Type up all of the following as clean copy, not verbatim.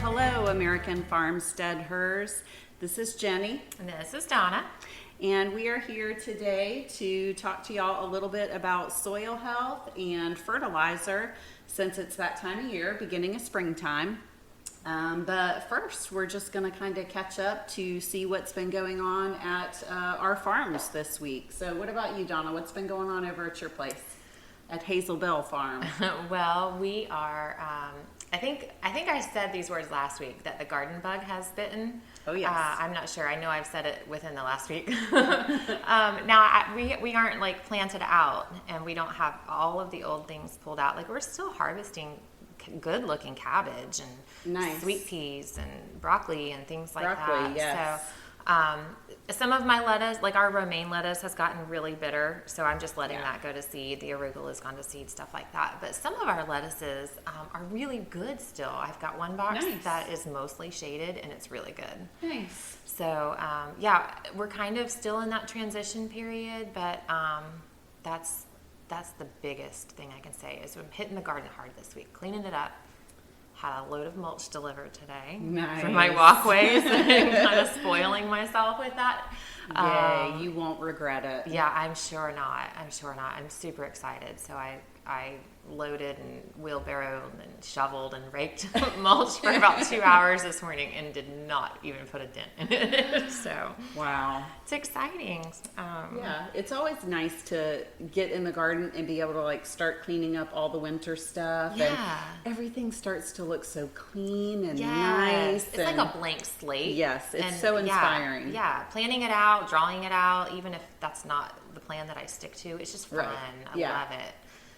Hello, AmericanFarmSteadHers. This is Jenny. And this is Donna. And we are here today to talk to y'all a little bit about soil health and fertilizer, since it's that time of year, beginning of springtime. But first, we're just going to kind of catch up to see what's been going on at our farms this week. So what about you, Donna? What's been going on over at your place at Hazel Bell Farm? Well, we are, I think I said these words last week, that the garden bug has bitten. Oh, yes. I'm not sure. I know I've said it within the last week. Now, we aren't like planted out, and we don't have all of the old things pulled out. Like, we're still harvesting good looking cabbage and nice. Sweet peas and broccoli and things like that. Yes. So some of my lettuce, like our romaine lettuce, has gotten really bitter, so I'm just letting that go to seed. The arugula's gone to seed, stuff like that. But some of our lettuces are really good still. I've got one box that is mostly shaded, and it's really good. Nice. So we're kind of still in that transition period, but that's the biggest thing I can say is I'm hitting the garden hard this week, cleaning it up. Had a load of mulch delivered today for my walkways and kind of spoiling myself with that. Yay, you won't regret it. Yeah, I'm sure not. I'm super excited. So I loaded and wheelbarrowed and shoveled and raked mulch for about 2 hours this morning and did not even put a dent in it. So wow, it's exciting. Yeah, it's always nice to get in the garden and be able to like start cleaning up all the winter stuff. Yeah, and everything starts to look so clean and nice. It's like a blank slate. Yes, it's so inspiring. Yeah, planning it out, drawing it out, even if that's not the plan that I stick to, it's just fun. Right. I love it.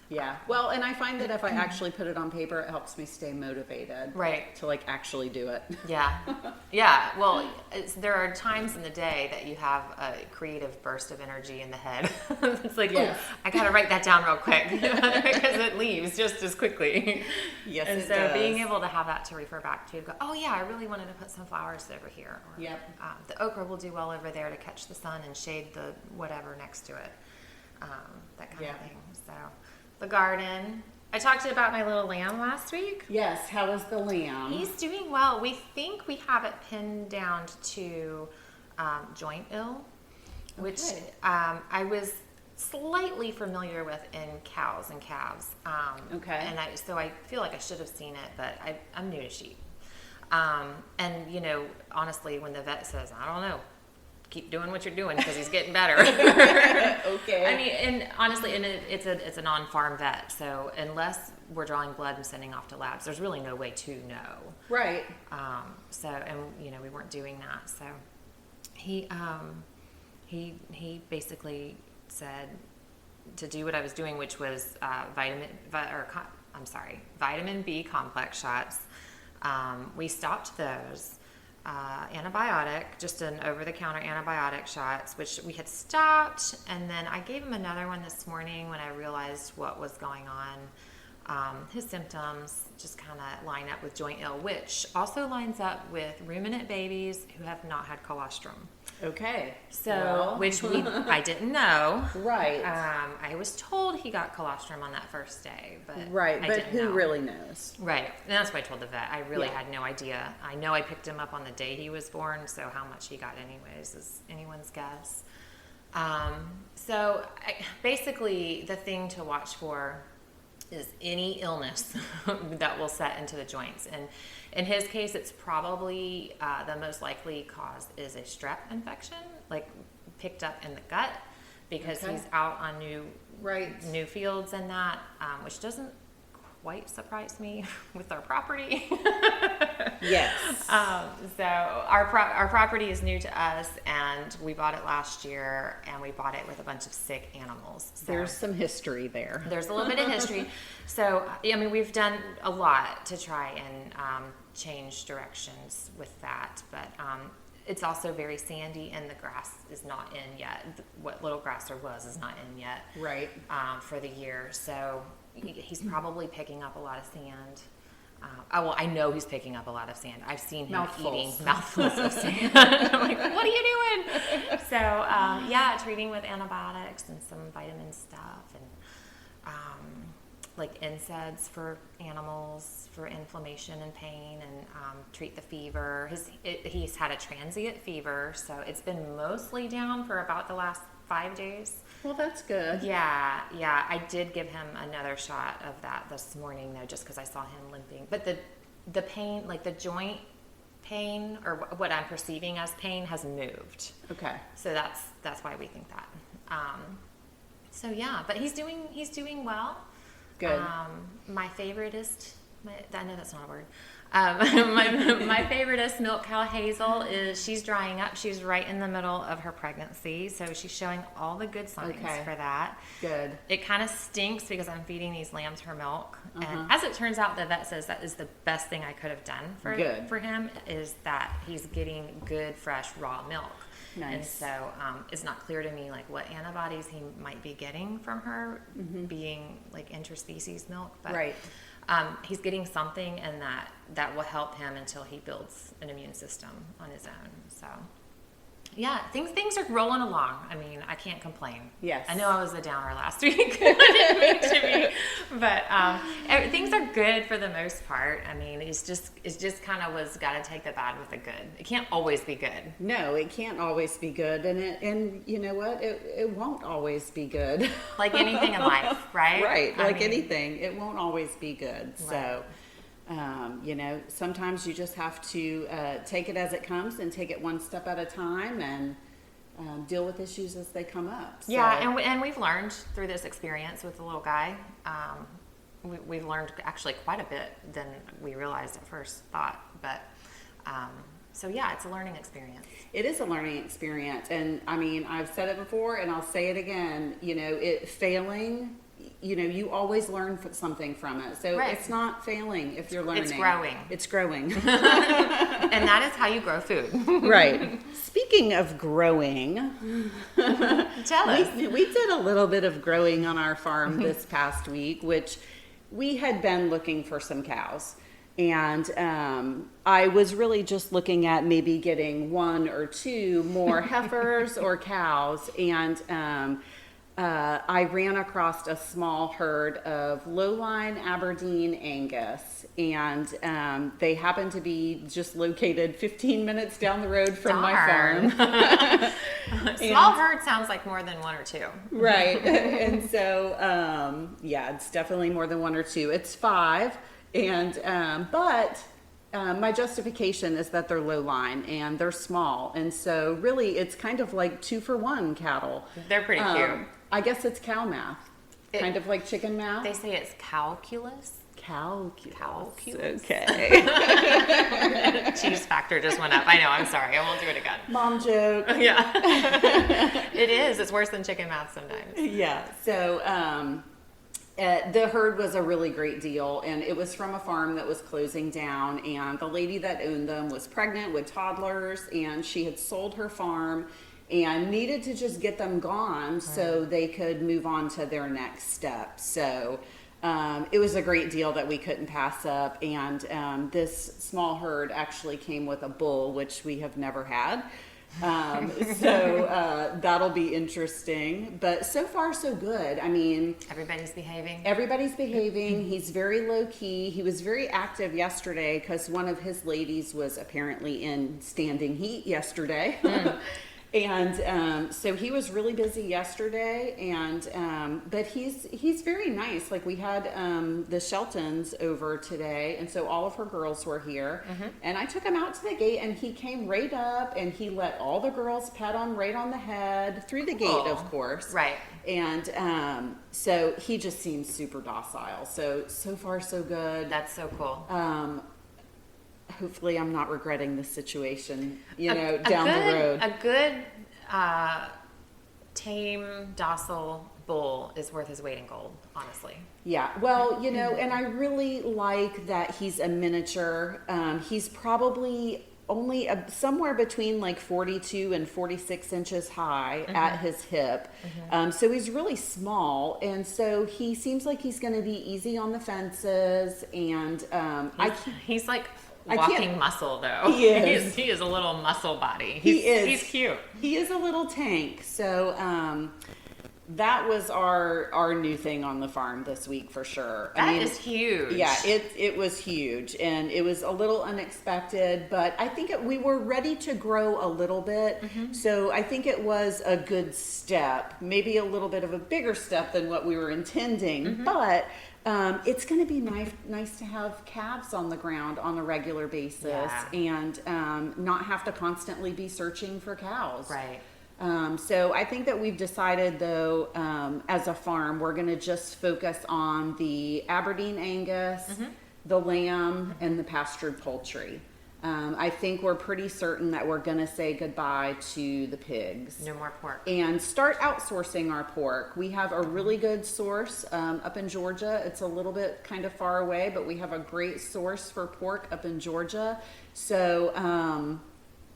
Yeah. Well, and I find that if I actually put it on paper, it helps me stay motivated. Right. To like actually do it. Yeah. Yeah. Well, there are times in the day that you have a creative burst of energy in the head. It's like, oh, I got to write that down real quick because it leaves just as quickly. Yes, and it so does. Being able to have that to refer back to, go, oh yeah, I really wanted to put some flowers over here. Or, the okra will do well over there to catch the sun and shade the whatever next to it. That kind of thing. So. The garden. I talked to you about my little lamb last week. Yes, how is the lamb? He's doing well. We think we have it pinned down to joint ill, which I was slightly familiar with in cows and calves. And so I feel like I should have seen it, but I'm new to sheep. And you know, honestly, when the vet says, I don't know, keep doing what you're doing because he's getting better. Okay. I mean, and honestly, it's a non-farm vet, so unless we're drawing blood and sending off to labs, there's really no way to know. Right. So, and you know, we weren't doing that. So he basically said to do what I was doing, which was vitamin B complex shots. We stopped those. Antibiotic, just an over-the-counter antibiotic shots, which we had stopped, and then I gave him another one this morning when I realized what was going on. His symptoms just kind of line up with joint ill, which also lines up with ruminant babies who have not had colostrum. Okay. So, which I didn't know. Right. I was told he got colostrum on that first day, but right. I but didn't who know. Really knows? Right. And that's what I told the vet. I really had no idea. I know I picked him up on the day he was born, so how much he got anyways is anyone's guess. Basically, the thing to watch for is any illness that will set into the joints. And in his case, it's probably the most likely cause is a strep infection, like picked up in the gut, because he's out on new fields and that, which doesn't quite surprise me with our property. Yes. So our property is new to us, and we bought it last year, and we bought it with a bunch of sick animals. So there's some history there. There's a little bit of history. So, I mean, we've done a lot to try and change directions with that, but it's also very sandy, and the grass is not in yet. What little grass there was is not in yet. Right. For the year. So he's probably picking up a lot of sand. I know he's picking up a lot of sand. I've seen him eating mouthfuls of sand. I'm like, what are you doing? So, treating with antibiotics and some vitamin stuff. And like NSAIDs for animals for inflammation and pain, and treat the fever. He's had a transient fever, so it's been mostly down for about the last 5 days. Well, that's good. Yeah. I did give him another shot of that this morning, though, just because I saw him limping. But the pain, like the joint pain, or what I'm perceiving as pain, has moved. Okay. So that's why we think that. So yeah, but he's doing well. Good. My favoriteest, I know that's not a word. My favoriteest milk cow Hazel she's drying up. She's right in the middle of her pregnancy, so she's showing all the good signs for that. Good. It kind of stinks because I'm feeding these lambs her milk, and as it turns out, the vet says that is the best thing I could have done for him, is that he's getting good fresh raw milk. Nice. And so it's not clear to me like what antibodies he might be getting from her, being like interspecies milk, but right. He's getting something, and that will help him until he builds an immune system on his own. So yeah, things are rolling along. I mean, I can't complain. Yes. I know I was a downer last week. I didn't mean to be, but things are good for the most part. I mean, it's just kind of was got to take the bad with the good. It can't always be good. No, it can't always be good, and you know what? It won't always be good. Like anything in life, right? Right. Like anything, it won't always be good. Right. So. Sometimes you just have to take it as it comes and take it one step at a time and deal with issues as they come up. So. Yeah, and we've learned through this experience with the little guy. We've learned actually quite a bit than we realized at first thought. But so yeah, it's a learning experience. It is a learning experience, and I mean, I've said it before, and I'll say it again. Failing. You always learn something from it. So It's not failing if you're learning. It's growing. It's growing. And that is how you grow food. Right. Speaking of growing, tell us. We did a little bit of growing on our farm this past week, which we had been looking for some cows. And I was really just looking at maybe getting 1 or 2 more heifers or cows. And I ran across a small herd of low-line Aberdeen Angus, and they happened to be just located 15 minutes down the road from my farm. Small herd sounds like more than 1 or 2. Right. And so, it's definitely more than 1 or 2. It's 5. And, but my justification is that they're low line and they're small. And so really it's kind of like 2-for-1 cattle. They're pretty cute. I guess it's cow math. Kind of like chicken math. They say it's calculus. Calculus. Okay. Cheese factor just went up. I know. I'm sorry. I won't do it again. Mom joke. Yeah. It is. It's worse than chicken math sometimes. Yeah. So, the herd was a really great deal, and it was from a farm that was closing down, and the lady that owned them was pregnant with toddlers, and she had sold her farm and needed to just get them gone so they could move on to their next step. So it was a great deal that we couldn't pass up, and this small herd actually came with a bull, which we have never had. So that'll be interesting, but so far so good. I mean, everybody's behaving. He's very low key. He was very active yesterday because one of his ladies was apparently in standing heat yesterday. And so he was really busy yesterday, and but he's very nice. Like, we had the Sheltons over today, and so all of her girls were here, and I took him out to the gate, and he came right up, and he let all the girls pet him right on the head through the gate, of course. Right. And so he just seems super docile. So far so good. That's so cool. Hopefully I'm not regretting this situation, down the road. A good, tame, docile bull is worth his weight in gold, honestly. Yeah, well, and I really like that he's a miniature. He's probably only somewhere between like 42 and 46 inches high at his hip. So he's really small. And so he seems like he's going to be easy on the fences. And he's like walking muscle, though. He is. He is a little muscle body. He is. He's cute. He is a little tank. So, that was our new thing on the farm this week for sure. That is huge. Yeah, it was huge, and it was a little unexpected, but I think we were ready to grow a little bit. So I think it was a good step, maybe a little bit of a bigger step than what we were intending, but it's going to be nice to have calves on the ground on a regular basis and not have to constantly be searching for cows. Right. So I think that we've decided, though, as a farm, we're going to just focus on the Aberdeen Angus, the lamb, and the pastured poultry. I think we're pretty certain that we're going to say goodbye to the pigs. No more pork. And start outsourcing our pork. We have a really good source up in Georgia. It's a little bit kind of far away, but we have a great source for pork up in Georgia. So,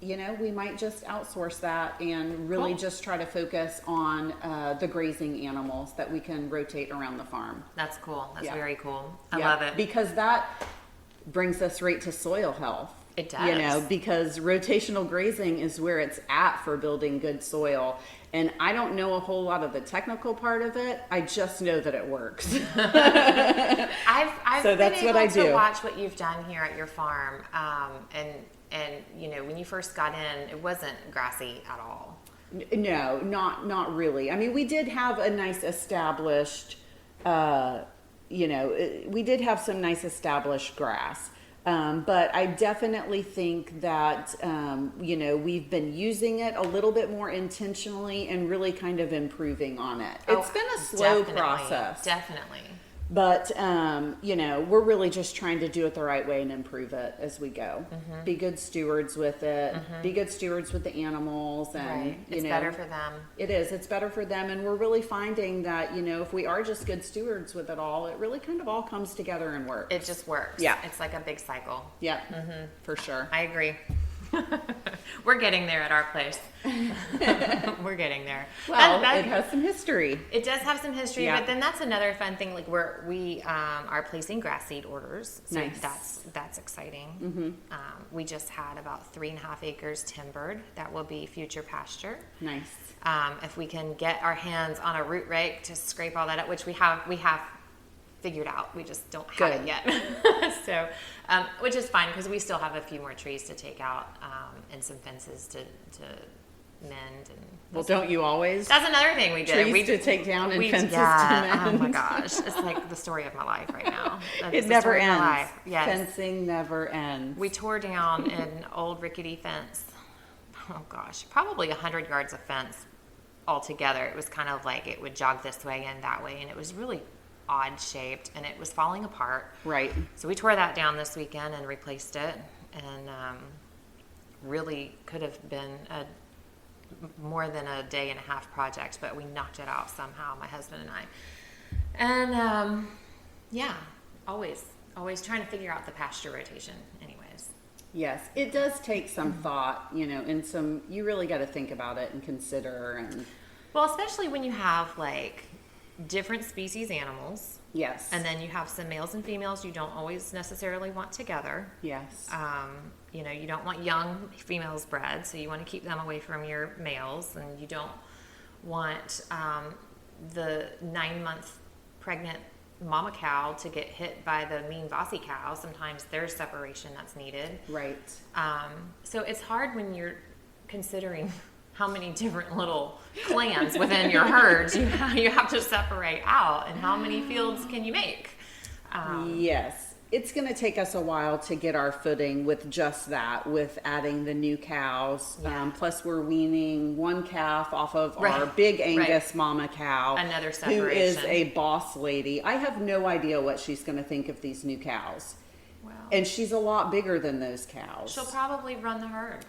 we might just outsource that and really just try to focus on the grazing animals that we can rotate around the farm. That's cool. That's very cool. I Yeah, love it. because that brings us right to soil health. It does. Because rotational grazing is where it's at for building good soil. And I don't know a whole lot of the technical part of it. I just know that it works. I've So been that's able what I to do. watch what you've done here at your farm. And when you first got in, it wasn't grassy at all. No, not really. I mean, we did have a nice established, we did have some nice established grass. But I definitely think that, we've been using it a little bit more intentionally and really kind of improving on it. It's been a slow process. Definitely. But, we're really just trying to do it the right way and improve it as we go. Be good stewards with it. Be good stewards with the animals. And, Right. It's better for them. It is. It's better for them. And we're really finding that, if we are just good stewards with it all, it really kind of all comes together and works. It just works. Yeah. It's like a big cycle. Yeah, for sure. I agree. We're getting there at our place. We're getting there. Well, it has some history. It does have some history, Yeah. but then that's another fun thing. Like we are placing grass seed orders, so Nice. that's exciting. We just had about 3.5 acres timbered. That will be future pasture. Nice. If we can get our hands on a root rake to scrape all that up, which we have figured out. We just don't have it Good. yet. So, which is fine because we still have a few more trees to take out and some fences to mend. And Well, don't you always? that's another thing we did. Trees to take down and fences to Oh my mend. gosh, it's like the story of my life right now. That is It the never story of my ends. life. Yes. Fencing never ends. We tore down an old rickety fence. Oh gosh, probably 100 yards of fence altogether. It was kind of like it would jog this way and that way, and it was really odd shaped, and it was falling apart. Right. So we tore that down this weekend and replaced it, and really could have been more than a day and a half project, but we knocked it out somehow, my husband and I. And always trying to figure out the pasture rotation anyways. Yes, it does take some thought, and you really got to think about it and consider. And Well, especially when you have like different species animals, yes. and then you have some males and females you don't always necessarily want together. Yes. You don't want young females bred, so you want to keep them away from your males, and you don't want the 9-month pregnant mama cow to get hit by the mean bossy cow. Sometimes there's separation that's needed. Right. So it's hard when you're considering how many different little clans within your herds you have to separate out, and how many fields can you make. Yes. It's going to take us a while to get our footing with just that, with adding the new cows. Yeah. Plus, we're weaning one calf off of our Right. big Angus Right. mama cow. Another Who is separation. a boss lady. I have no idea what she's going to think of these new cows. Well, And she's a lot bigger than those cows. she'll probably run the herd.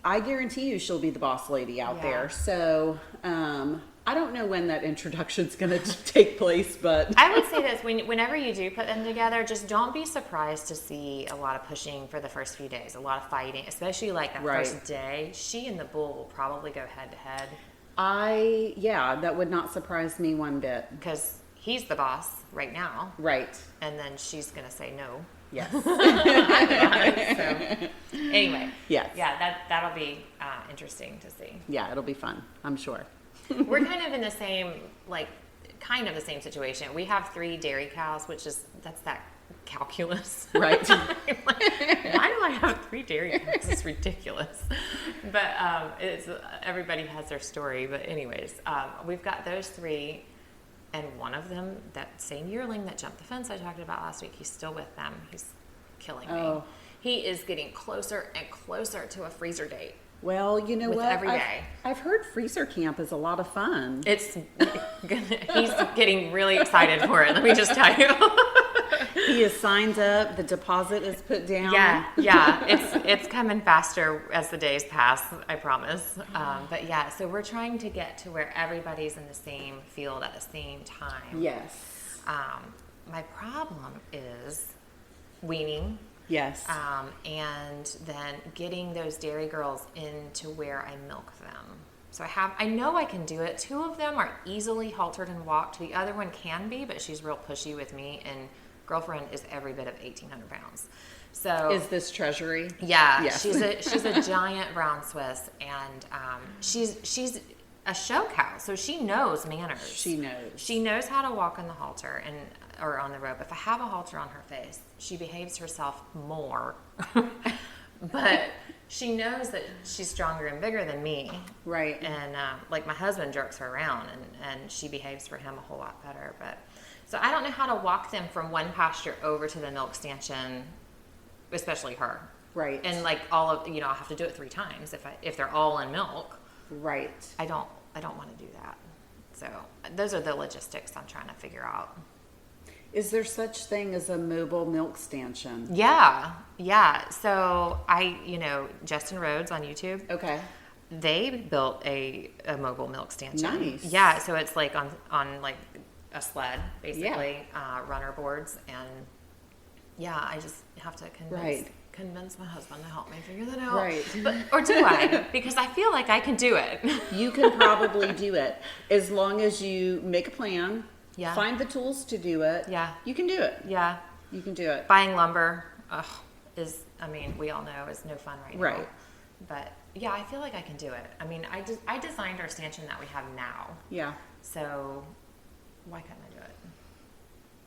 I guarantee you she'll be the boss lady out Yeah. there. So, I don't know when that introduction's going to take place, but I would say this, whenever you do put them together, just don't be surprised to see a lot of pushing for the first few days, a lot of fighting, especially like that Right. first day. She and the bull will probably go head to head that would not surprise me one bit. because he's the boss right now, Right. and then she's going to say no. Yes. So, anyway, Yes. yeah, that'll be interesting to see. Yeah, it'll be fun, I'm sure. We're kind of in the same, kind of the same situation. We have 3 dairy cows, that's that calculus. Right. Why do I have 3 dairy cows? It's ridiculous. But everybody has their story. But anyways, we've got those 3. And one of them, that same yearling that jumped the fence I talked about last week, he's still with them. He's killing me. He is getting closer and closer to a freezer date. Well, you know with what? every day. I've heard freezer camp is a lot of fun. He's getting really excited for it. Let me just tell you. He is signed up. The deposit is put down. Yeah. It's coming faster as the days pass, I promise. But yeah, so we're trying to get to where everybody's in the same field at the same time. Yes. My problem is weaning. Yes. And then getting those dairy girls into where I milk them. So I know I can do it. 2 of them are easily haltered and walked. The other one can be, but she's real pushy with me, and girlfriend is every bit of 1,800 pounds. So is this Treasury? Yeah, yes. she's a giant brown Swiss, and she's a show cow, so she knows manners. She knows how to walk on the halter or on the rope. If I have a halter on her face, she behaves herself more. But she knows that she's stronger and bigger than me. Right. And my husband jerks her around, and she behaves for him a whole lot better. But so I don't know how to walk them from one pasture over to the milk stanchion, especially her. Right. And I'll have to do it 3 times if they're all in milk. Right. I don't want to do that. So those are the logistics I'm trying to figure out. Is there such thing as a mobile milk stanchion? Yeah. So Justin Rhodes on YouTube. Okay. They built a mobile milk stanchion. Nice. Yeah. So it's on a sled, basically, runner boards, and I just have to convince my husband to help me figure that out. Right. Or do I? Because I feel like I can do it. You can probably do it as long as you make a plan. Yeah. Find the tools to do it. Yeah. You can do it. Yeah. You can do it. Buying lumber we all know is no fun right now. Right. But yeah, I feel like I can do it. I designed our stanchion that we have now. Yeah. So why couldn't I do it?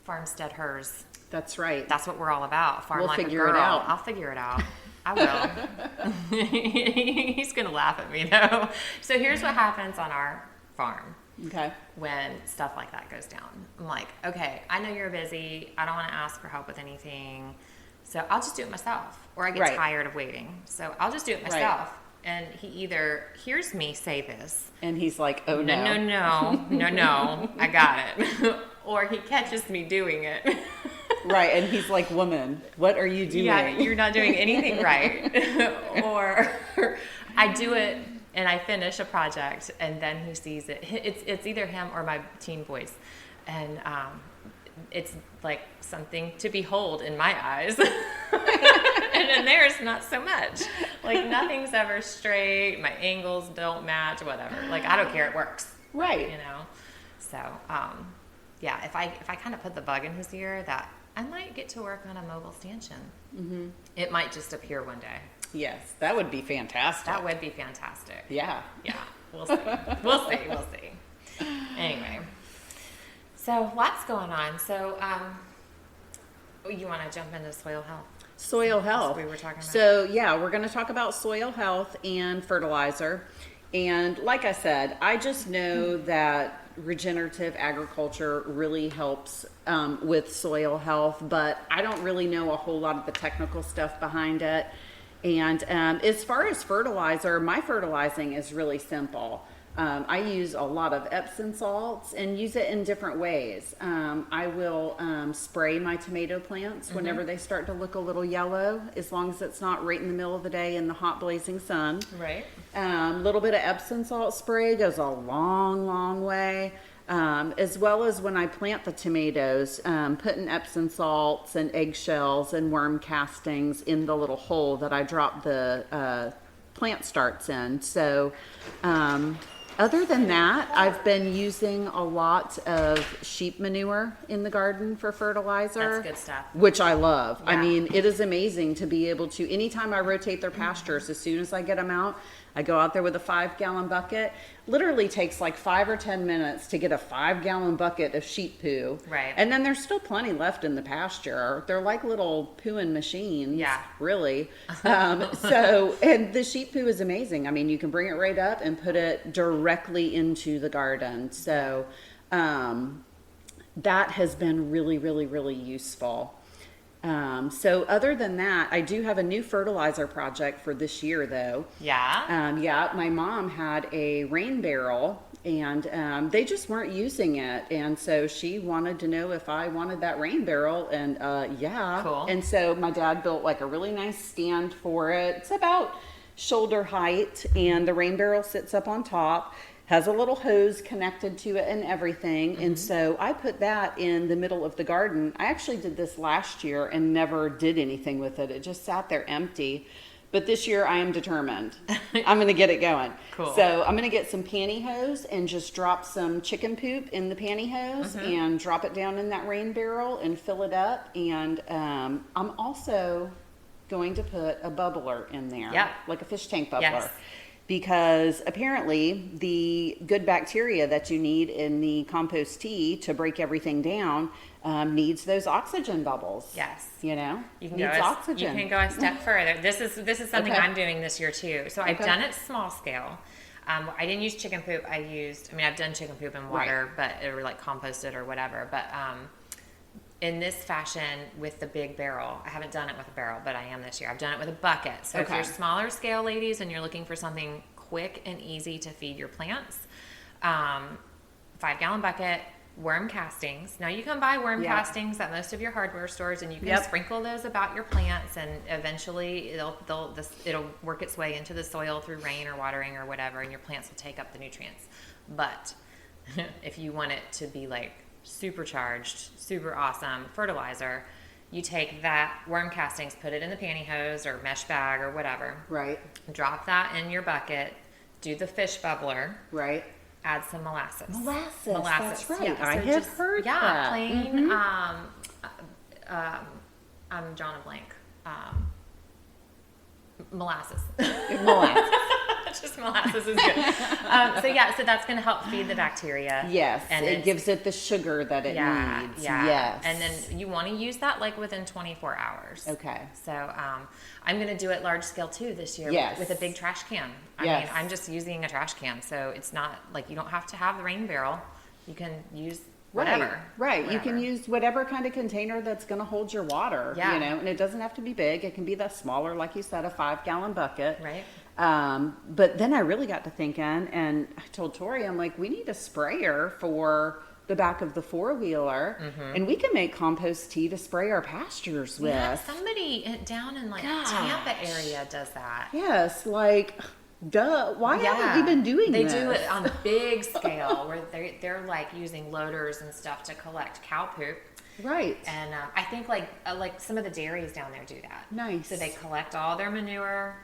FarmSteadHers. That's right. That's what we're all about. Farm we'll like figure a girl. it out. I'll figure it out. I will. He's going to laugh at me though. So here's what happens on our farm. Okay. When stuff like that goes down. I'm like, okay, I know you're busy. I don't want to ask for help with anything. So I'll just do it myself. Or I get tired of waiting. So I'll just do it myself. Right. And he either hears me say this. And he's like, oh no. No, I got it. Or he catches me doing it. Right, and he's like, woman, what are you doing? Yeah, you're not doing anything right. Or I do it and I finish a project, and then he sees it. It's either him or my teen boys, and it's like something to behold in my eyes, and in theirs not so much. Like nothing's ever straight. My angles don't match. Whatever. Like I don't care. It works. Right. So yeah. If I kind of put the bug in his ear that I might get to work on a mobile stanchion, mm-hmm. It might just appear one day. Yes, that would be fantastic. That would be fantastic. Yeah. Yeah, we'll see. We'll see. Anyway, so lots going on. So, you want to jump into soil health? Soil health. We were talking about. So, yeah, we're going to talk about soil health and fertilizer. And like I said, I just know that regenerative agriculture really helps with soil health, but I don't really know a whole lot of the technical stuff behind it. And as far as fertilizer, my fertilizing is really simple. I use a lot of Epsom salts and use it in different ways. I will spray my tomato plants mm-hmm. whenever they start to look a little yellow, as long as it's not right in the middle of the day in the hot blazing sun. Right. A little bit of Epsom salt spray goes a long, long way. As well as when I plant the tomatoes, putting Epsom salts and eggshells and worm castings in the little hole that I drop the plant starts in. So other than that, I've been using a lot of sheep manure in the garden for fertilizer. That's good stuff. Which I love. Yeah. I mean, it is amazing to be able to, anytime I rotate their pastures, as soon as I get them out, I go out there with a 5-gallon bucket. Literally takes like 5 or 10 minutes to get a 5-gallon bucket of sheep poo. Right. And then there's still plenty left in the pasture. They're like little pooing machines. Yeah. Really. So, and the sheep poo is amazing. I mean, you can bring it right up and put it directly into the garden. So, that has been really, really, really useful. So other than that, I do have a new fertilizer project for this year though. Yeah. Yeah, my mom had a rain barrel and they just weren't using it. And so she wanted to know if I wanted that rain barrel and yeah. Cool. And so my dad built like a really nice stand for it. It's about shoulder height and the rain barrel sits up on top. Has a little hose connected to it and everything. And so I put that in the middle of the garden. I actually did this last year and never did anything with it. It just sat there empty. But this year I am determined. I'm going to get it going. Cool. So I'm going to get some pantyhose and just drop some chicken poop in the pantyhose and drop it down in that rain barrel and fill it up. And I'm also going to put a bubbler in there. Yep. Like a fish tank bubbler. Yes. Because apparently the good bacteria that you need in the compost tea to break everything down needs those oxygen bubbles. Yes. You know, You can needs go oxygen. You can go a step further. This is something Okay. I'm doing this year too. So I've Okay. done it small scale. I didn't use chicken poop. I've done chicken poop in water, but or like composted or whatever. But in this fashion with the big barrel, I haven't done it with a barrel, but I am this year. I've done it with a bucket. So Okay. if you're smaller scale ladies and you're looking for something quick and easy to feed your plants, 5-gallon bucket, worm castings. Now you can buy worm Yeah. castings at most of your hardware stores, and you can Yep. sprinkle those about your plants, and eventually it'll work its way into the soil through rain or watering or whatever, and your plants will take up the nutrients. But if you want it to be like supercharged, super awesome fertilizer, you take that worm castings, put it in the pantyhose or mesh bag or whatever, Right, drop that in your bucket, do the fish bubbler, right. add some molasses. Molasses, that's right. Yeah, I so have just- heard yeah, that. plain. I'm drawing a blank. Molasses. Molasses. Just molasses is good. So that's going to help feed the bacteria. Yes, and it it's- gives it the sugar that it yeah, needs. yeah. Yes. And then you want to use that like within 24 hours. Okay. So I'm going to do it large scale too this year Yes. with a big trash can. I Yes. mean, I'm just using a trash can, so it's not like you don't have to have the rain barrel. You can use whatever. Right. You can Whatever. use whatever kind of container that's going to hold your water. Yeah. You know, and it doesn't have to be big. It can be the smaller, like you said, a 5-gallon bucket. Right. But then I really got to thinking, and I told Tori, I'm like, we need a sprayer for the back of the 4-wheeler, and we can make compost tea to spray our pastures with. Yeah, somebody down in like Gosh. Tampa area does that. Yes, like, duh. Why haven't we been doing They this? do it on a big scale where they're like using loaders and stuff to collect cow poop. Right. And I think like some of the dairies down there do that. Nice. So they collect all their manure,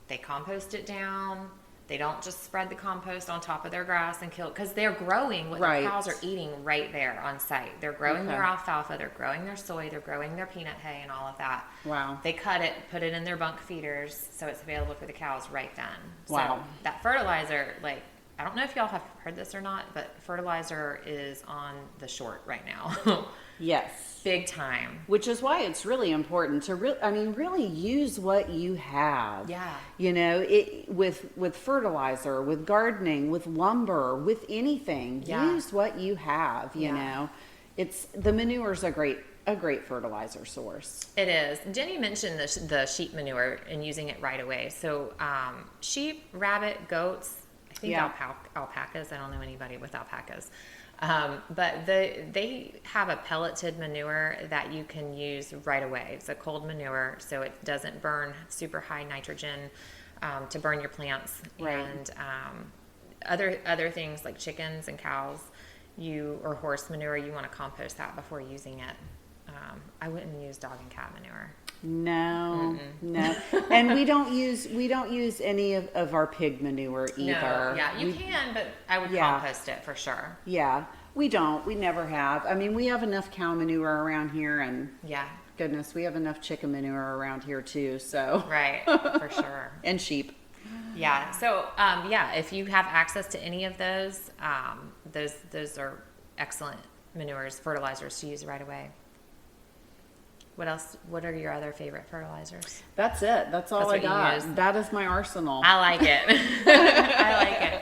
they compost it down. They don't just spread the compost on top of their grass and kill, because they're growing what Right. the cows are eating right there on site. They're growing Okay. their alfalfa, they're growing their soy, they're growing their peanut hay and all of that. Wow. They cut it, put it in their bunk feeders, so it's available for the cows right then. Wow. So that fertilizer, like, I don't know if y'all have heard this or not, but fertilizer is on the short right now. Yes. Big time. Which is why it's really important to really use what you have. Yeah. You know, with fertilizer, with gardening, with lumber, with anything. Yeah. Use what you have, you Yeah. know. The manure's a great fertilizer source. It is. Jenny mentioned the sheep manure and using it right away. So sheep, rabbit, goats, I think Yeah. alpacas. I don't know anybody with alpacas. But they have a pelleted manure that you can use right away. It's a cold manure, so it doesn't burn super high nitrogen to burn your plants. Right. And other things like chickens and cows, or horse manure, you want to compost that before using it. I wouldn't use dog and cat manure. No, no. And we don't use any of our pig manure either. No, yeah, you can, but I would Yeah. compost it for sure. Yeah, we don't. We never have. I mean, we have enough cow manure around here, and Yeah, goodness, we have enough chicken manure around here too. So right, for sure. and sheep. Yeah. So, if you have access to any of those, those are excellent manures, fertilizers to use right away. What else? What are your other favorite fertilizers? That's it. That's all That's I what you got. use. That is my arsenal. I like it. I like it.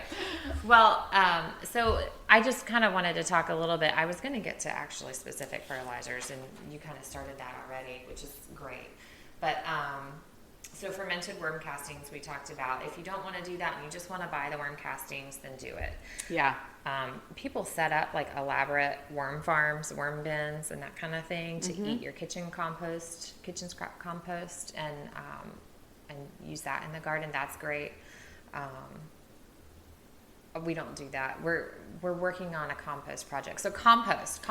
Well, so I just kind of wanted to talk a little bit. I was going to get to actually specific fertilizers, and you kind of started that already, which is great. But so fermented worm castings we talked about. If you don't want to do that and you just want to buy the worm castings, then do it. Yeah. People set up like elaborate worm farms, worm bins, and that kind of thing to eat your kitchen scrap compost, and use that in the garden. That's great. We don't do that. We're working on a compost project. So compost.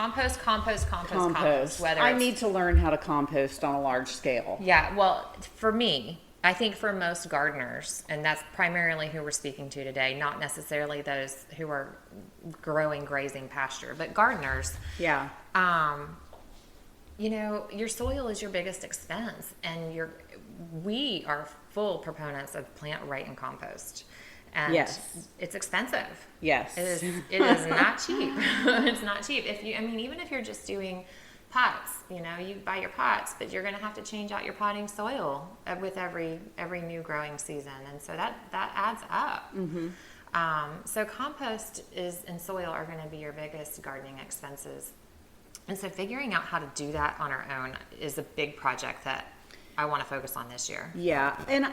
Whether I need to learn how to compost on a large scale. Yeah, well, for me, I think for most gardeners, and that's primarily who we're speaking to today, not necessarily those who are growing grazing pasture, but gardeners. Yeah. Your soil is your biggest expense, and we are full proponents of plant right and compost. And yes, it's expensive. Yes, it is not cheap. It's not cheap. Even if you're just doing pots, you buy your pots, but you're going to have to change out your potting soil with every new growing season, and so that adds up. So compost and soil are going to be your biggest gardening expenses, and so figuring out how to do that on our own is a big project that I want to focus on this year. Yeah. And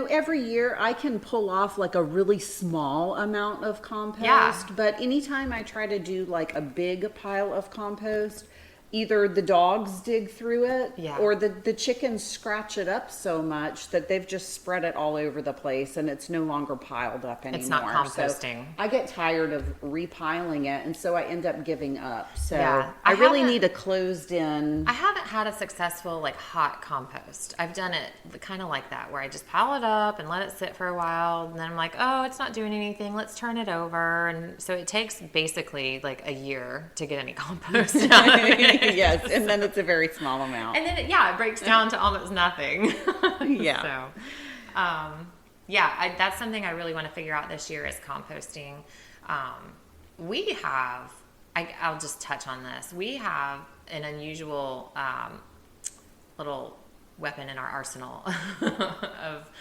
every year I can pull off like a really small amount of compost. Yeah. But anytime I try to do like a big pile of compost, either the dogs dig through it or the chickens scratch it up so much that they've just spread it all over the place and it's no longer piled up anymore. It's not composting. So I get tired of repiling it, and so I end up giving up. So I really need a closed in. I haven't had a successful hot compost. I've done it kind of like that, where I just pile it up and let it sit for a while, and then I'm like, oh, it's not doing anything, let's turn it over. And so it takes basically a year to get any compost out of it. Yes, and then it's a very small amount. And then it breaks down to almost nothing. Yeah. So, that's something I really want to figure out this year is composting. We have, I'll just touch on this. We have an unusual little weapon in our arsenal of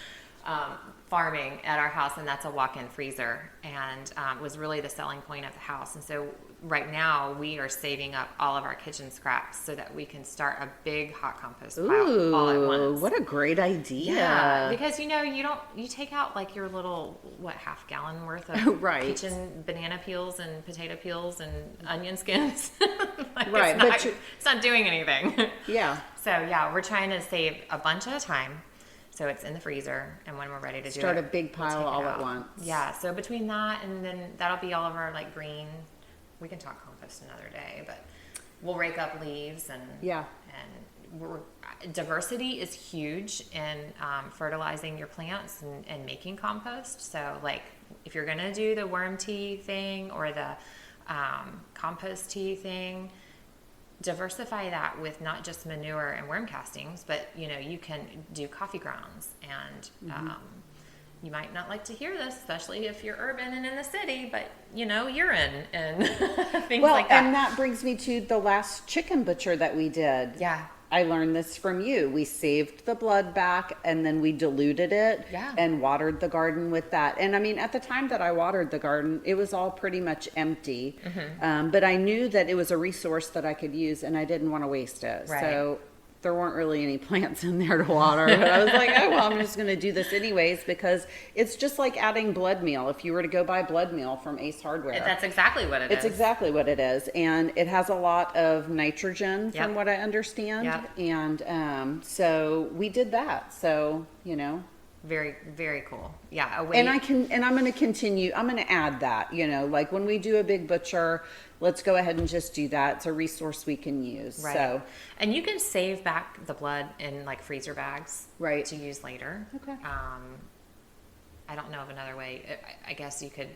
farming at our house, and that's a walk-in freezer, and was really the selling point of the house. And so right now we are saving up all of our kitchen scraps so that we can start a big hot compost pile all at once. What a great idea. Yeah, because you take out your little half gallon worth of kitchen banana peels and potato peels and onion skins. It's not doing anything. Yeah. So we're trying to save a bunch at a time. So it's in the freezer, and when we're ready to start a big pile all at once. Yeah, so between that and then that'll be all of our green. We can talk compost another day, but we'll rake up leaves and diversity is huge in fertilizing your plants and making compost. So if you're gonna do the worm tea thing or the compost tea thing, diversify that with not just manure and worm castings, but you can do coffee grounds, and you might not like to hear this, especially if you're urban and in the city, but urine and things like that. And that brings me to the last chicken butcher that we did. Yeah. I learned this from you. We saved the blood back, and then we diluted it and watered the garden with that. And at the time that I watered the garden, it was all pretty much empty. But I knew that it was a resource that I could use, and I didn't want to waste it. Right. So there weren't really any plants in there to water. But I was like, oh, well, I'm just going to do this anyways, because it's just like adding blood meal. If you were to go buy blood meal from Ace Hardware. That's exactly what it is. It's exactly what it is. And it has a lot of nitrogen from what I understand. Yep. And so we did that. So, Very, very cool. Yeah. And I'm going to continue. I'm going to add that, when we do a big butcher, let's go ahead and just do that. It's a resource we can use. Right. So, and you can save back the blood in freezer bags to use later. Okay. I don't know of another way. I guess you could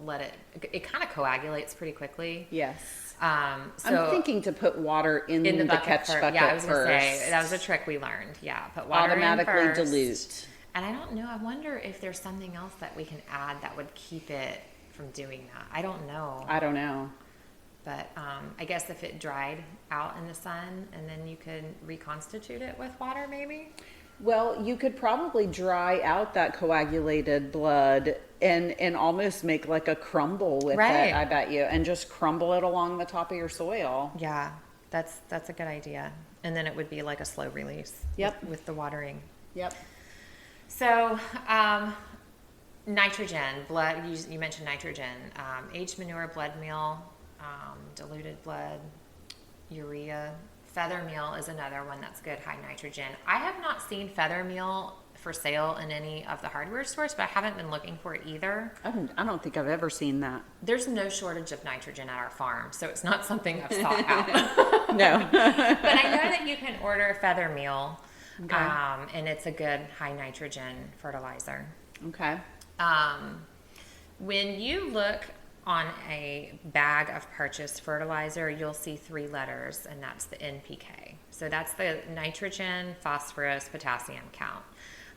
let it kind of coagulates pretty quickly. Yes. So I'm thinking to put water in the catch bucket Yeah, I was first. going to say, that was a trick we learned. Yeah, put water automatically in first, dilute. And I don't know. I wonder if there's something else that we can add that would keep it from doing that. I don't know. I don't know. But I guess if it dried out in the sun and then you could reconstitute it with water, maybe. Well, you could probably dry out that coagulated blood and almost make like a crumble with Right. it, I bet you, and just crumble it along the top of your soil. Yeah, that's a good idea. And then it would be like a slow release. Yep. With the watering. Yep. So, nitrogen, blood, you mentioned nitrogen, aged manure, blood meal, diluted blood, urea. Feather meal is another one that's good, high nitrogen. I have not seen feather meal for sale in any of the hardware stores, but I haven't been looking for it either. I don't think I've ever seen that. There's no shortage of nitrogen at our farm, so it's not something I've sought out. No. But I know that you can order feather meal, Okay. and it's a good high nitrogen fertilizer. Okay. When you look on a bag of purchased fertilizer, you'll see 3 letters, and that's the NPK. So that's the nitrogen, phosphorus, potassium count.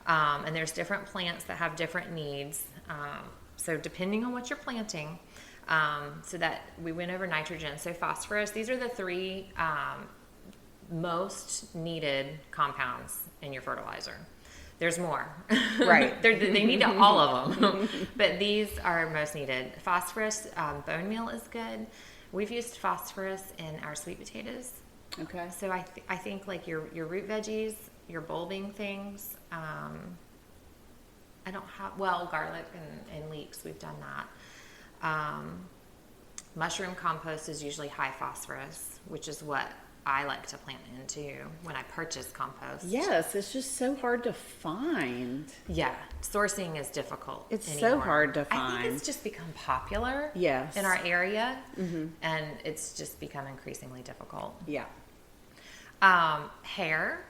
And there's different plants that have different needs. So depending on what you're planting, so that we went over nitrogen. So phosphorus, these are the 3 most needed compounds in your fertilizer. There's more. Right. They need all of them. But these are most needed. Phosphorus, bone meal is good. We've used phosphorus in our sweet potatoes. Okay. So I think like your root veggies, your bulbing things, I don't have, well, garlic and leeks, we've done that. Mushroom compost is usually high phosphorus, which is what I like to plant into when I purchase compost. Yes, it's just so hard to find. Yeah, sourcing is difficult. It's anymore. so hard to I find. think it's just become popular. Yes. In our area, and it's just become increasingly difficult. Yeah. Hair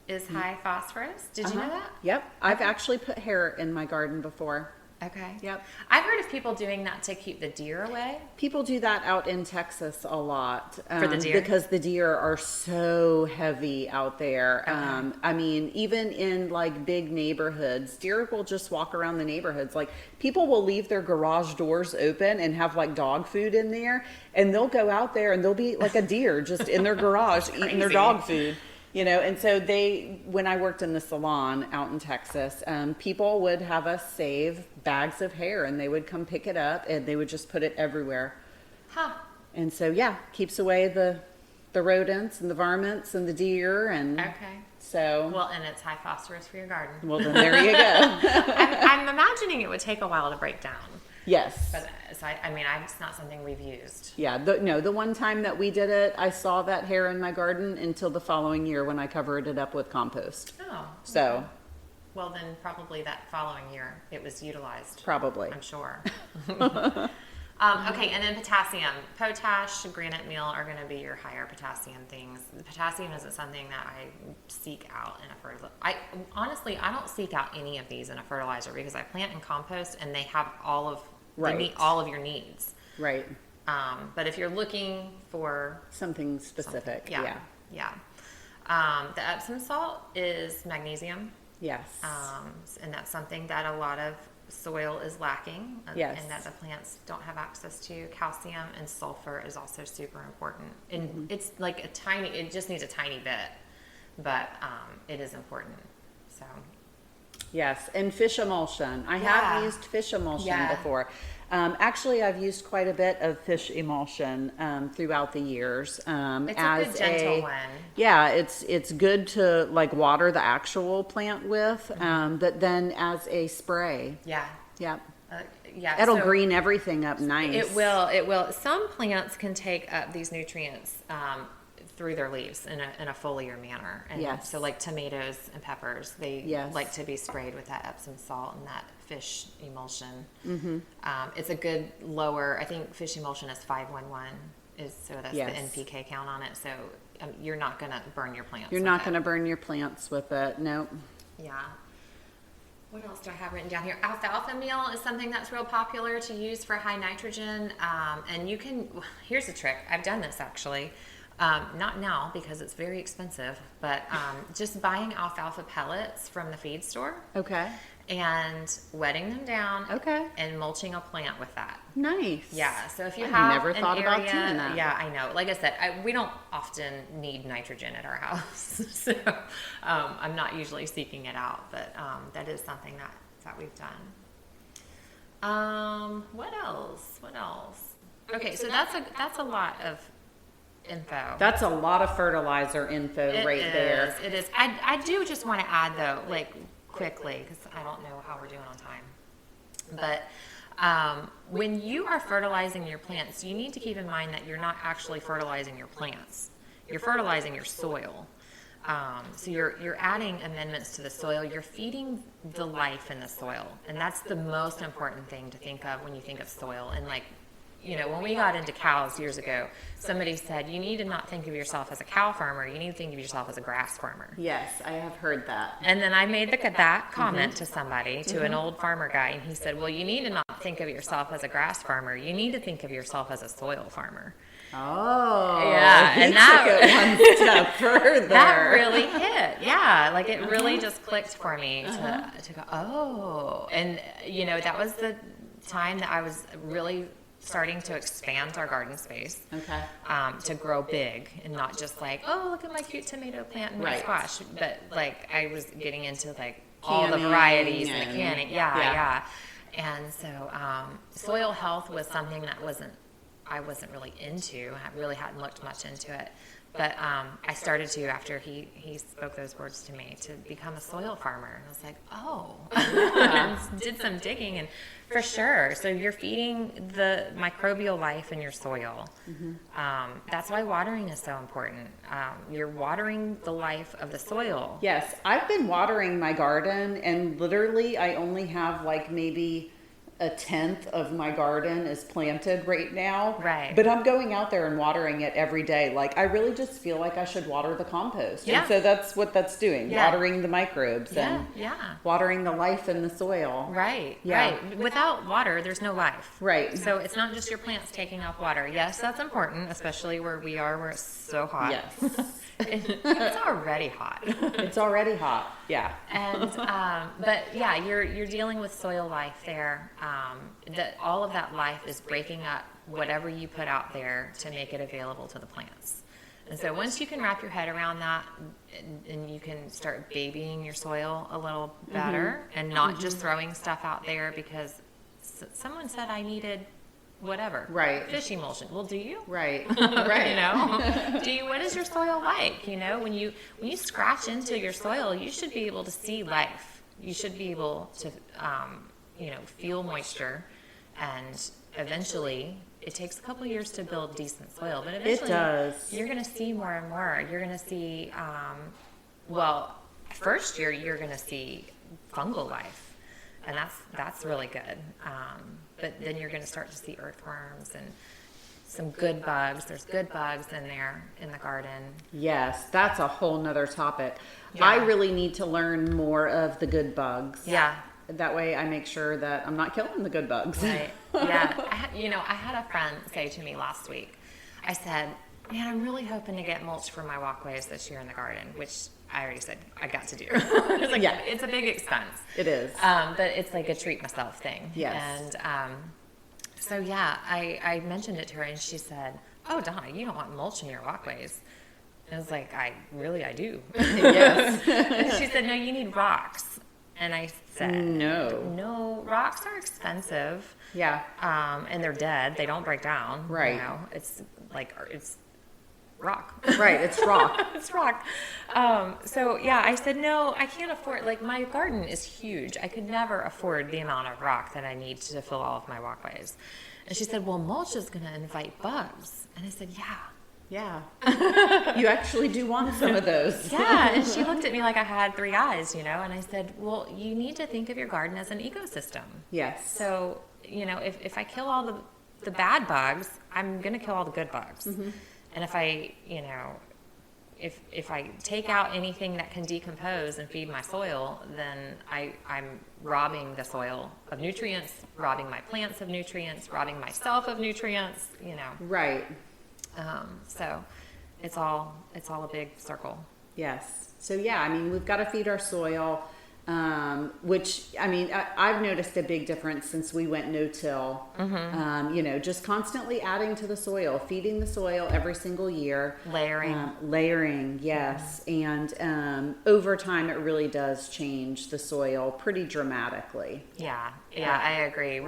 is high phosphorus. Did you know that? Yep. I've actually put hair in my garden before. Okay. Yep. I've heard of people doing that to keep the deer away. People do that out in Texas a lot. For the deer? Because the deer are so heavy out there. Okay. I mean, even in like big neighborhoods, deer will just walk around the neighborhoods. Like people will leave their garage doors open and have like dog food in there, and they'll go out there and they'll be like a deer just in their garage eating their crazy. dog food. You know, and so when I worked in the salon out in Texas, people would have us save bags of hair, and they would come pick it up, and they would just put it everywhere. Huh. And so, yeah, keeps away the rodents and the varmints and the deer, and Okay. so. Well, and it's high phosphorus for your garden. Well, then there you go. I'm imagining it would take a while to break down. Yes. But I mean, it's not something we've used. Yeah. The one time that we did it, I saw that hair in my garden until the following year when I covered it up with compost. Oh. So. Okay. Well, then probably that following year it was utilized. Probably. I'm sure. Okay, and then potassium. Potash, granite meal are going to be your higher potassium things. The potassium isn't something that I seek out in a fertilizer. Honestly, I don't seek out any of these in a fertilizer because I plant in compost and they have they meet all of your needs. Right. But if you're looking for Something specific. yeah. The Epsom salt is magnesium. Yes. And that's something that a lot of soil is lacking, Yes. and that the plants don't have access to. Calcium and sulfur is also super important, and it's like it just needs a tiny bit, but it is important. So Yes, and fish emulsion. I have used fish emulsion before. Actually, I've used quite a bit of fish emulsion throughout the years. it's a good gentle one. Yeah, it's good to like water the actual plant with, but then as a spray. Yeah. Yeah. It'll green everything up nice. It will. Some plants can take up these nutrients through their leaves in a foliar manner. And Yes. so like tomatoes and peppers, they Yes. like to be sprayed with that Epsom salt and that fish emulsion. Mm-hmm. It's a good lower, I think fish emulsion is 511, so that's Yes. the NPK count on it. So you're not going to burn your plants. You're with not it. going to burn your plants with it. Nope. Yeah. What else do I have written down here? Alfalfa meal is something that's real popular to use for high nitrogen. And here's a trick. I've done this actually. Not now because it's very expensive, but just buying alfalfa pellets from the feed store. Okay. And wetting them down. Okay. And mulching a plant with that. Nice. Yeah. So if you I've have never an thought about area, doing that. yeah, I know. Like I said, we don't often need nitrogen at our house, so I'm not usually seeking it out. But that is something that we've done. What else? Okay, so that's a lot of info. That's a lot of fertilizer info there. It is. I do just want to add though, like quickly, because I don't know how we're doing on time. But when you are fertilizing your plants, you need to keep in mind that you're not actually fertilizing your plants. You're fertilizing your soil. So you're adding amendments to the soil. You're feeding the life in the soil, and that's the most important thing to think of when you think of soil. And like, when we got into cows years ago, somebody said, you need to not think of yourself as a cow farmer. You need to think of yourself as a grass farmer. Yes, I have heard that. And then I made that comment to somebody, to an old farmer guy, and he said, well, you need to not think of yourself as a grass farmer. You need to think of yourself as a soil farmer. Oh, yeah, he and took it one step further. That really hit. Yeah, like it really just clicked for me to go, oh. And, that was the time that I was really starting to expand our garden space. Okay. To grow big and not just like, oh, look at my cute tomato plant and my squash. But like I was getting into like all the varieties and the canning. Yeah. And so soil health was something that I wasn't really into. I really hadn't looked much into it. But I started to, after he spoke those words to me, to become a soil farmer. And I was like, oh. And did some digging, and for sure. So you're feeding the microbial life in your soil. Mm-hmm. That's why watering is so important. You're watering the life of the soil. Yes, I've been watering my garden, and literally I only have like maybe 1/10 of my garden is planted right now. Right. But I'm going out there and watering it every day. Like, I really just feel like I should water the compost. Yeah. And so that's what that's doing. Yeah. Watering the microbes and watering the life in the soil. Right. Yeah. Right. Without water, there's no life. Right. So it's not just your plants taking up water. Yes, that's important, especially where we are, where it's so hot. Yes. It's already hot. It's already hot. Yeah. And but yeah, you're dealing with soil life there. That all of that life is breaking up whatever you put out there to make it available to the plants. And so once you can wrap your head around that, and you can start babying your soil a little better, and not just throwing stuff out there because someone said I needed whatever. Right. Fish emulsion. Well, do you? Right. Right. What is your soil like? When you scratch into your soil, you should be able to see life. You should be able to, feel moisture, and evenally, it takes a couple years to build decent soil, but eventually, it does. You're going to see more and more. You're going to see, first year you're going to see fungal life, and that's really good. But then you're going to start to see earthworms and some good bugs. There's good bugs in there in the garden. Yes, that's a whole nother topic. Yeah. I really need to learn more of the good bugs. Yeah. That way I make sure that I'm not killing the good bugs. Right. Yeah. I had a friend say to me last week, I said, man, I'm really hoping to get mulch for my walkways this year in the garden, which I already said I got to do. It's a big expense. It is. But it's like a treat myself thing. Yes. And so, yeah, I mentioned it to her, and she said, oh, Donna, you don't want mulch in your walkways. And I was like, I do. Yes. And she said, no, you need rocks. And I said, no, rocks are expensive. Yeah. And they're dead. They don't break down. Right. It's like, it's rock. Right. It's rock. It's rock. So yeah, I said, no, I can't afford, like my garden is huge. I could never afford the amount of rock that I need to fill all of my walkways. And she said, well, mulch is going to invite bugs. And I said, yeah. You actually do want some of those. Yeah. And she looked at me like I had 3 eyes, and I said, well, you need to think of your garden as an ecosystem. Yes. So, if I kill all the bad bugs, I'm going to kill all the good bugs. Mm-hmm. And if I, if I take out anything that can decompose and feed my soil, then I'm robbing the soil of nutrients, robbing my plants of nutrients, robbing myself of nutrients, Right. So it's all a big circle. Yes. So yeah, I mean, we've got to feed our soil, which, I mean, I've noticed a big difference since we went no-till. You know, just constantly adding to the soil, feeding the soil every single year. Layering. Yes. And over time, it really does change the soil pretty dramatically. Yeah, I agree.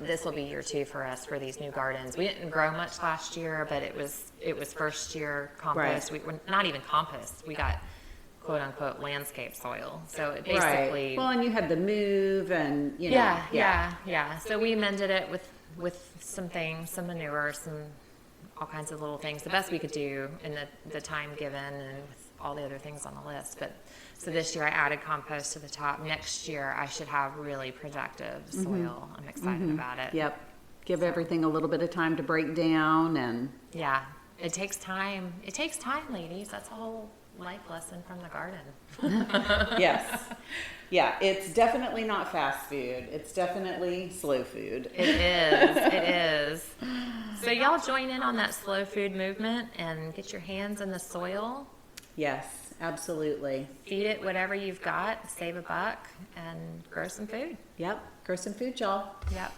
This will be year 2 for us for these new gardens. We didn't grow much last year, but it was first year compost. Right. We were not even compost. We got quote unquote landscape soil. So it basically, Right. Well, and you had the move and, you know. yeah. So we amended it with some things, some manure, all kinds of little things, the best we could do in the time given and with all the other things on the list. But so this year I added compost to the top. Next year I should have really productive soil. I'm excited about it. Yep. Give everything a little bit of time to break down and. Yeah. It takes time. It takes time, ladies. That's a whole life lesson from the garden. Yes. Yeah, it's definitely not fast food. It's definitely slow food. It is. So y'all join in on that slow food movement and get your hands in the soil. Yes, absolutely. Feed it whatever you've got, save a buck, and grow some food. Yep, grow some food, y'all. Yep.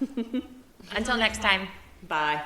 Until next time. Bye.